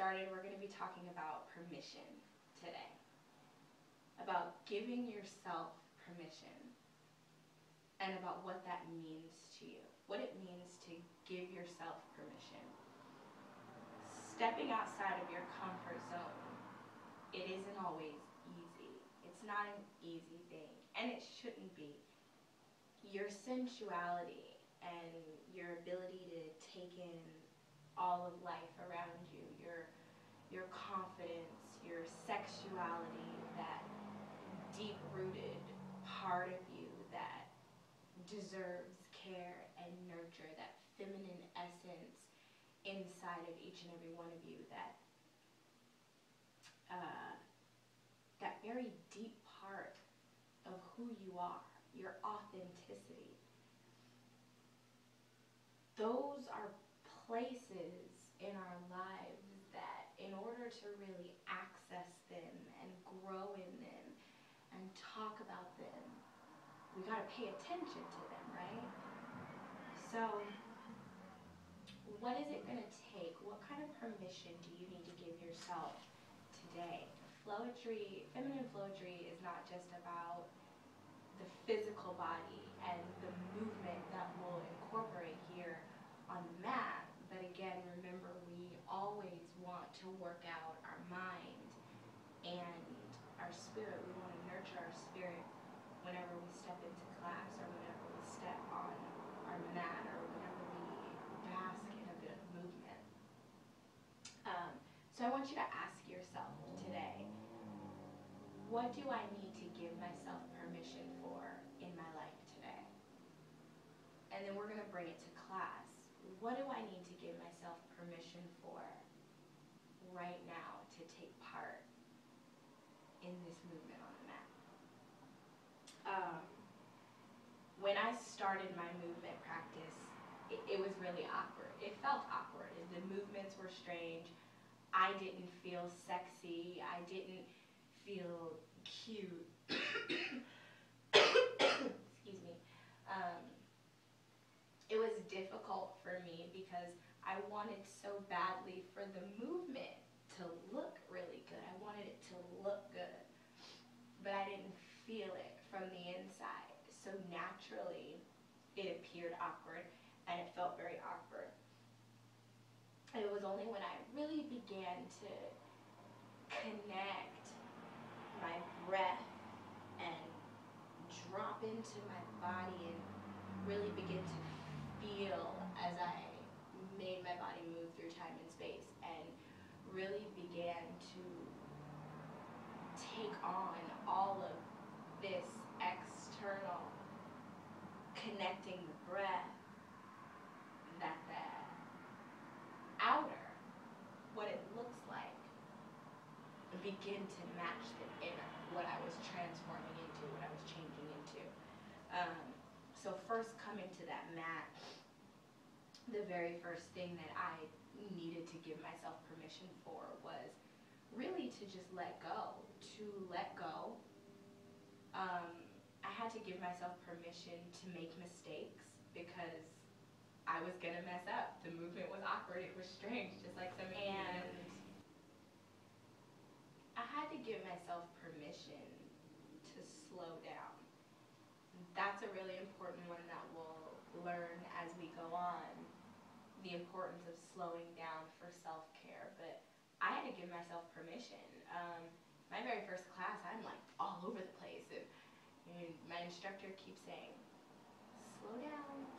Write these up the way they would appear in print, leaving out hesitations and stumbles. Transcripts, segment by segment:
started, we're going to be talking about permission today. About giving yourself permission and about what that means to you. What it means to give yourself permission. Stepping outside of your comfort zone, it isn't always easy. It's not an easy thing, and it shouldn't be. Your sensuality and your ability to take in all of life around you, your confidence, your sexuality, that deep-rooted part of you that deserves care and nurture, that feminine essence inside of each and every one of you, that very deep part of who you are, your authenticity. Those are places in our lives that in order to really access them and grow in them and talk about them, we got to pay attention to them, right? So what is it going to take? What kind of permission do you need to give yourself today? Flowetry, feminine flowetry is not just about the physical body and the movement that we'll incorporate here on the mat, but again, remember, we always want to work out our mind and our spirit. We want to nurture our spirit whenever we step into class or whenever we step on our mat or whenever we bask in a bit of movement. So I want you to ask yourself today, what do I need to give myself permission for in my life today? And then we're going to bring it to class. What do I need to give myself permission for right now to take part in this movement on the mat? When I started my movement practice, it was really awkward. It felt awkward. The movements were strange. I didn't feel sexy. I didn't feel cute. Excuse me. It was difficult for me because I wanted so badly for the movement to look really good. I wanted it to look good, but I didn't feel it from the inside. So naturally, it appeared awkward, and it felt very awkward. It was only when I really began to connect my breath and drop into my body and really begin to feel as I made my body move through time and space and really began to take on all of this external connecting the breath, that the outer, what it looks like, begin to match the inner, what I was transforming into, what I was changing into. So first coming to that mat, the very first thing that I needed to give myself permission for was really to just let go, I had to give myself permission to make mistakes because I was going to mess up. The movement was awkward, it was strange, just like some of you. And I had to give myself permission to slow down. That's a really important one that we'll learn as we go on, the importance of slowing down for self-care. But I had to give myself permission. My very first class, I'm like all over the place, and my instructor keeps saying, slow down,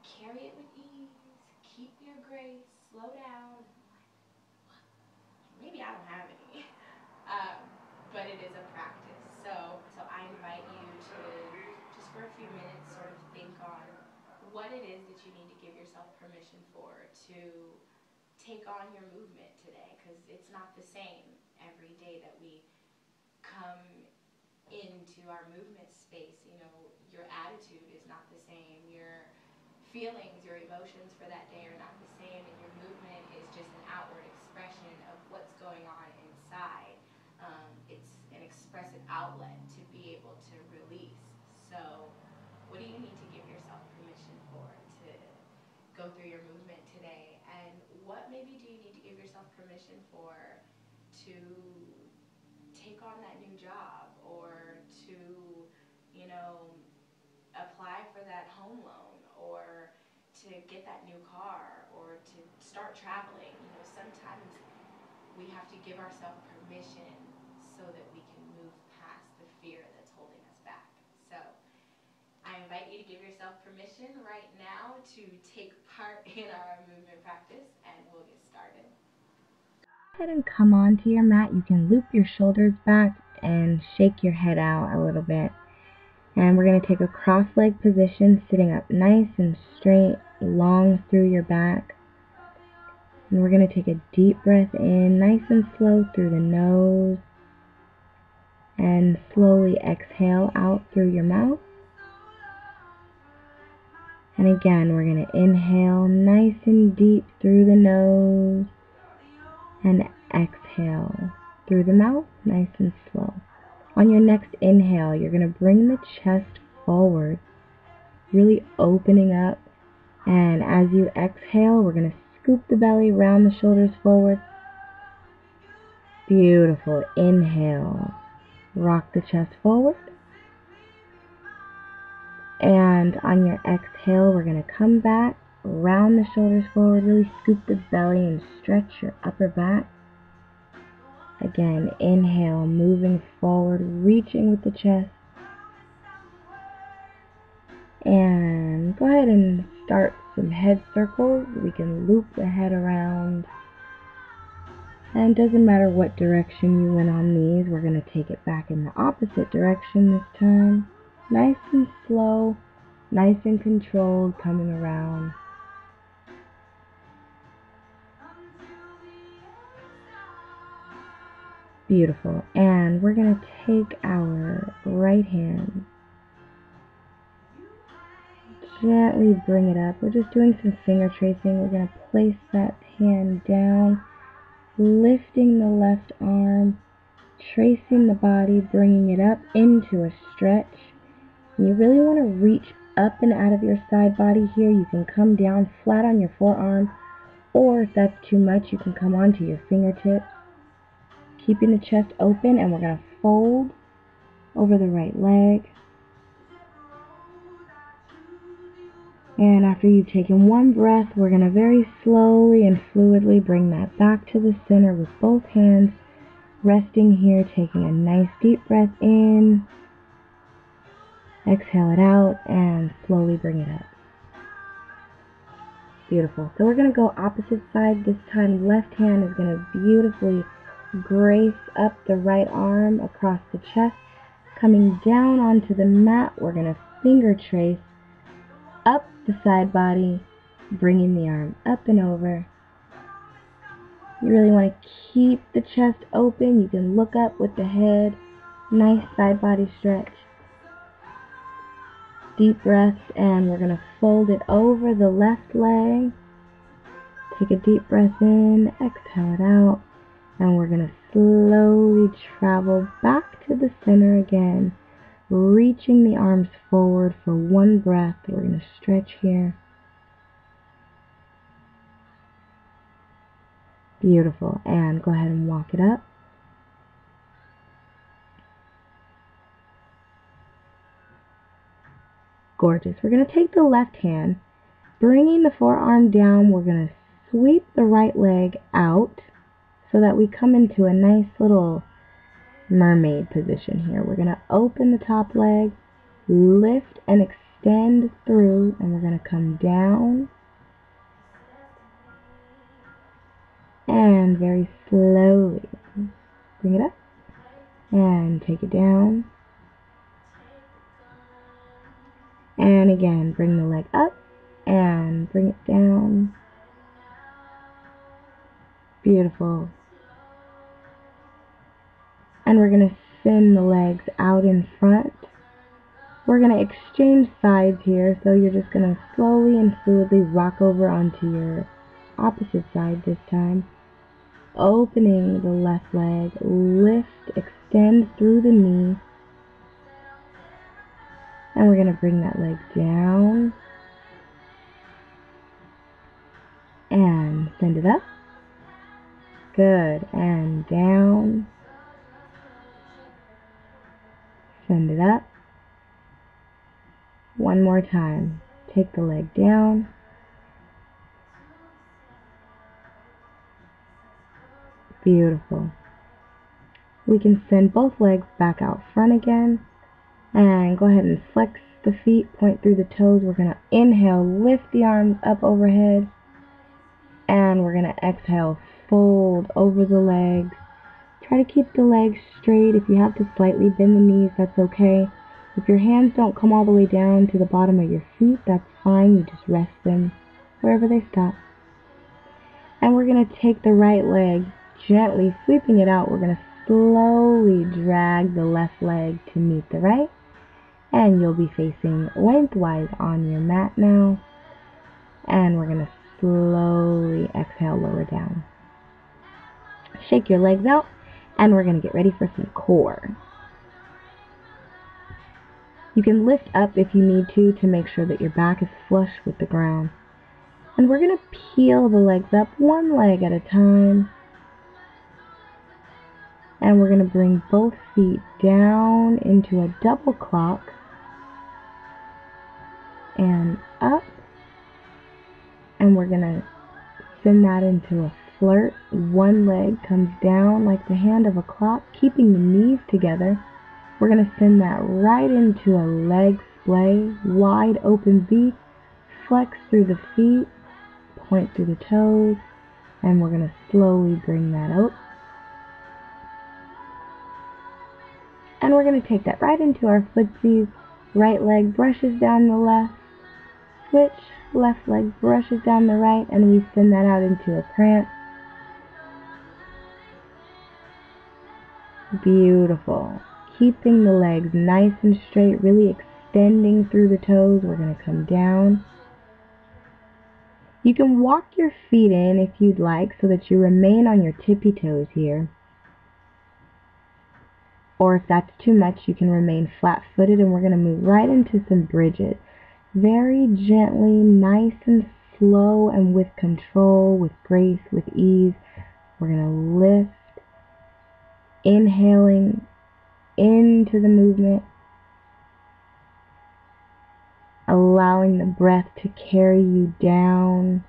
carry it with ease, keep your grace, slow down. I'm like, what? Maybe I don't have any. But it is a practice. So I invite you to, just for a few minutes, sort of think on what it is that you need to give yourself permission for to take on your movement today, because it's not the same every day that we come into our movement space. You know, your attitude is not the same, your feelings, your emotions for that day are not the same, and your movement is just an outward expression of what's going on inside. It's an expressive outlet to be able to release. So what do you need to give yourself permission for to go through your movement today? And what maybe do you need to give permission for to take on that new job, or to, you know, apply for that home loan, or to get that new car, or to start traveling. You know, sometimes we have to give ourselves permission so that we can move past the fear that's holding us back. So I invite you to give yourself permission right now to take part in our movement practice, and we'll get started. Go ahead and come onto your mat. You can loop your shoulders back and shake your head out a little bit. And we're going to take a cross-leg position, sitting up nice and straight, long through your back. And we're going to take a deep breath in, nice and slow through the nose. And slowly exhale out through your mouth. And again, we're going to inhale nice and deep through the nose. And exhale through the mouth, nice and slow. On your next inhale, you're going to bring the chest forward, really opening up. And as you exhale, we're going to scoop the belly, round the shoulders forward. Beautiful. Inhale. Rock the chest forward. And on your exhale, we're going to come back, round the shoulders forward, really scoop the belly and stretch your upper back. Again, inhale, moving forward, reaching with the chest. And go ahead and start some head circles. We can loop the head around. And it doesn't matter what direction you went on these, we're going to take it back in the opposite direction this time. Nice and slow, nice and controlled, coming around. Beautiful. And we're going to take our right hand, gently bring it up. We're just doing some finger tracing. We're going to place that hand down, lifting the left arm, tracing the body, bringing it up into a stretch. And you really want to reach up and out of your side body here. You can come down flat on your forearm, or if that's too much, you can come onto your fingertips. Keeping the chest open, and we're going to fold over the right leg. And after you've taken one breath, we're going to very slowly and fluidly bring that back to the center with both hands resting here, taking a nice deep breath in. Exhale it out and slowly bring it up. Beautiful. So we're going to go opposite side. This time left hand is going to beautifully grace up the right arm across the chest. Coming down onto the mat, we're going to finger trace up the side body, bringing the arm up and over. You really want to keep the chest open. You can look up with the head. Nice side body stretch. Deep breaths, and we're going to fold it over the left leg. Take a deep breath in, exhale it out, and we're going to slowly travel back to the center again, reaching the arms forward for one breath. We're going to stretch here. Beautiful. And go ahead and walk it up. Gorgeous. We're going to take the left hand, bringing the forearm down. We're going to sweep the right leg out so that we come into a nice little mermaid position here. We're going to open the top leg, lift and extend through, and we're going to come down and very slowly bring it up and take it down. And again, bring the leg up and bring it down. Beautiful. And we're going to send the legs out in front. We're going to exchange sides here, so you're just going to slowly and fluidly rock over onto your opposite side this time. Opening the left leg, lift, extend through the knee. And we're going to bring that leg down and send it up. Good. And down. Send it up. One more time. Take the leg down. Beautiful. We can send both legs back out front again. And go ahead and flex the feet, point through the toes. We're going to inhale, lift the arms up overhead. And we're going to exhale, fold over the legs. Try to keep the legs straight. If you have to slightly bend the knees, that's okay. If your hands don't come all the way down to the bottom of your feet, that's fine. You just rest them wherever they stop. And we're going to take the right leg, gently sweeping it out. We're going to slowly drag the left leg to meet the right. And you'll be facing lengthwise on your mat now. And we're going to slowly exhale, lower down. Shake your legs out, and we're going to get ready for some core. You can lift up if you need to make sure that your back is flush with the ground. And we're going to peel the legs up one leg at a time. And we're going to bring both feet down into a double clock. And up. And we're going to send that into a flirt. One leg comes down like the hand of a clock, keeping the knees together. We're going to send that right into a leg splay, wide open V, flex through the feet, point through the toes, and we're going to slowly bring that out. And we're going to take that right into our footsies. Right leg brushes down the left, switch, left leg brushes down the right, and we send that out into a prance. Beautiful. Keeping the legs nice and straight, really extending through the toes. We're going to come down. You can walk your feet in if you'd like so that you remain on your tippy toes here. Or if that's too much, you can remain flat-footed, and we're going to move right into some bridges. Very gently, nice and slow, and with control, with grace, with ease. We're going to lift, inhaling into the movement, allowing the breath to carry you down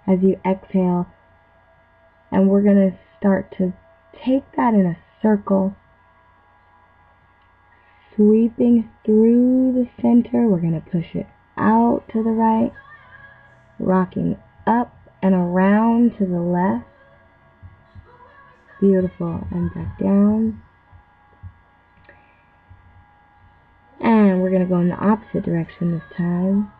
as you exhale. And we're going to start to take that in a circle, sweeping through the center. We're going to push it out to the right, rocking up and around to the left. Beautiful. And back down. And we're going to go in the opposite direction this time.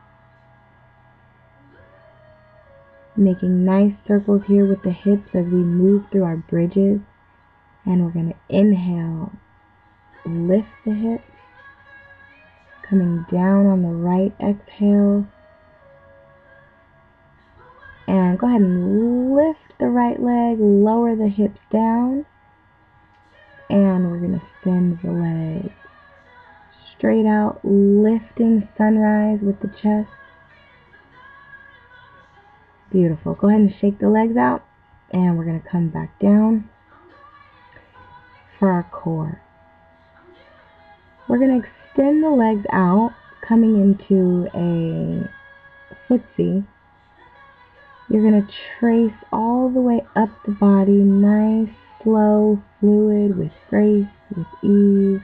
Making nice circles here with the hips as we move through our bridges. And we're going to inhale, lift the hips. Coming down on the right exhale. And go ahead and lift the right leg, lower the hips down. And we're going to send the leg straight out, lifting sunrise with the chest. Beautiful. Go ahead and shake the legs out. And we're going to come back down for our core. We're going to extend the legs out, coming into a footsie. You're going to trace all the way up the body, nice, slow, fluid, with grace, with ease.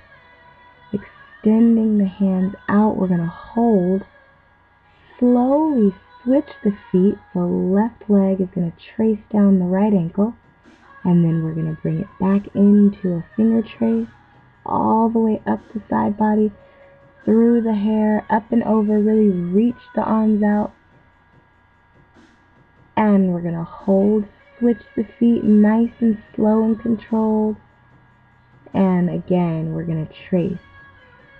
Extending the hands out, we're going to hold. Slowly switch the feet. The left leg is going to trace down the right ankle. And then we're going to bring it back into a finger trace, all the way up the side body, through the hair, up and over. Really reach the arms out. And we're going to hold, switch the feet nice and slow and controlled. And again, we're going to trace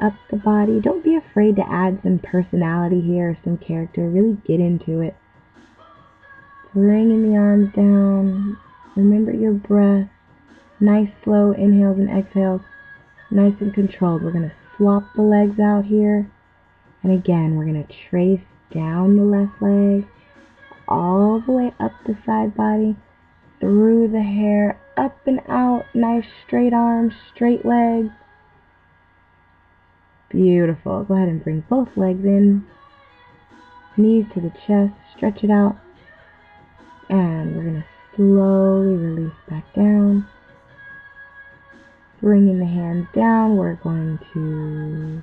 up the body. Don't be afraid to add some personality here, or some character. Really get into it. Bringing the arms down. Remember your breath. Nice slow inhales and exhales. Nice and controlled. We're going to swap the legs out here. And again, we're going to trace down the left leg, all the way up the side body, through the hair, up and out, nice straight arms, straight legs. Beautiful. Go ahead and bring both legs in, knees to the chest, stretch it out, and we're going to slowly release back down. Bringing the hands down, we're going to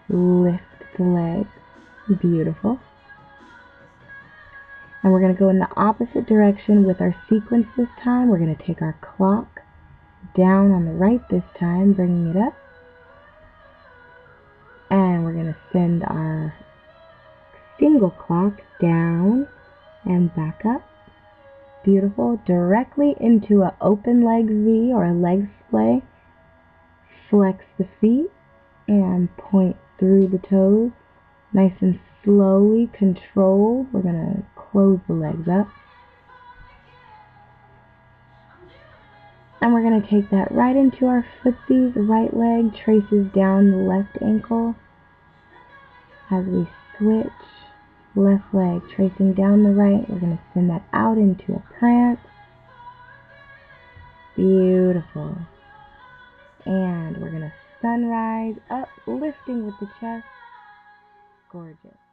lift the legs. Beautiful. And we're going to go in the opposite direction with our sequence this time. We're going to take our clock down on the right this time, bringing it up. And we're going to send our single clock down and back up. Beautiful. Directly into an open leg V or a leg splay. Flex the feet and point through the toes. Nice and slowly, controlled. We're going to close the legs up. And we're going to take that right into our footsies. The right leg traces down the left ankle. As we switch, left leg tracing down the right. We're going to send that out into a prance. Beautiful. And we're going to sunrise up, lifting with the chest. Gorgeous.